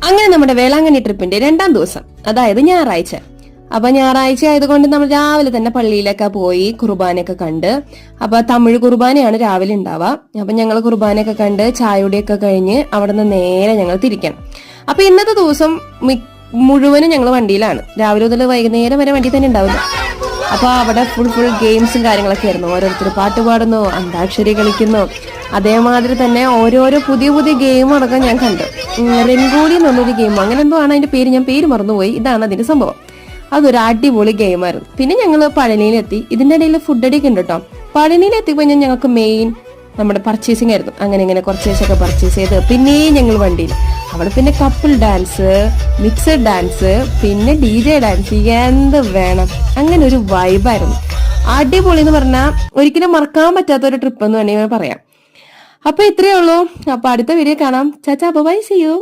അങ്ങനെ നമ്മുടെ വേളാങ്കണ്ണി ട്രിപ്പിന്റെ 2ാം ദിവസം, അതായത് ഞായറാഴ്ച. അപ്പൊ ഞായറാഴ്ച ആയതുകൊണ്ട് നമ്മൾ രാവിലെ തന്നെ പള്ളിയിലൊക്കെ പോയി കുർബാനയൊക്കെ കണ്ട്. അപ്പൊ തമിഴ് കുർബാനയാണ് രാവിലെ ഉണ്ടാവുക. അപ്പൊ ഞങ്ങൾ കുർബാനയൊക്കെ കണ്ട് ചായയുടെയൊക്കെ കഴിഞ്ഞ് അവിടെ നിന്ന് നേരെ ഞങ്ങൾ തിരിക്കണം. അപ്പൊ ഇന്നത്തെ ദിവസം മുഴുവനും ഞങ്ങൾ വണ്ടിയിലാണ്. രാവിലെ മുതൽ വൈകുന്നേരം വരെ വണ്ടി തന്നെ ഉണ്ടാവില്ല. അപ്പൊ അവിടെ ഫുൾ ഗെയിംസും കാര്യങ്ങളൊക്കെ ആയിരുന്നു. ഓരോരുത്തർ പാട്ട് പാടുന്നു, അന്താക്ഷരി കളിക്കുന്നു. അതേമാതിരി തന്നെ ഓരോരോ പുതിയ ഗെയിം അടക്കം ഞാൻ കണ്ടു. രംഗോലി എന്നുള്ളൊരു ഗെയിം, അങ്ങനെ എന്തോ ആണ് അതിന്റെ പേര്, ഞാൻ പേര് മറന്നുപോയി. ഇതാണ് അതിന്റെ സംഭവം. അതൊരു അടിപൊളി ഗെയിമായിരുന്നു. പിന്നെ ഞങ്ങൾ പഴനിയിലെത്തി. ഇതിന്റെ ഇടയിൽ ഫുഡ് അടിയൊക്കെ ഉണ്ട് കേട്ടോ. പഴനിയിലെത്തിക്കഴിഞ്ഞാൽ ഞങ്ങൾക്ക് മെയിൻ നമ്മുടെ പർച്ചേസിംഗ് ആയിരുന്നു. അങ്ങനെ കുറച്ചൊക്കെ പർച്ചേസ് ചെയ്ത് പിന്നെയും ഞങ്ങൾ വണ്ടിയിൽ. അവിടെ പിന്നെ കപ്പിൾ ഡാൻസ്, മിക്സഡ് ഡാൻസ്, പിന്നെ DJ ഡാൻസ്, എന്ത് വേണം. അങ്ങനെ ഒരു വൈബായിരുന്നു. അടിപൊളി എന്ന് പറഞ്ഞാൽ ഒരിക്കലും മറക്കാൻ പറ്റാത്ത ഒരു ട്രിപ്പ് എന്ന് വേണമെങ്കിൽ പറയാം. അപ്പൊ ഇത്രയേ ഉള്ളൂ. അപ്പൊ അടുത്ത വീഡിയോ കാണാം. ചാച്ചാ ബൈ, സീ യു.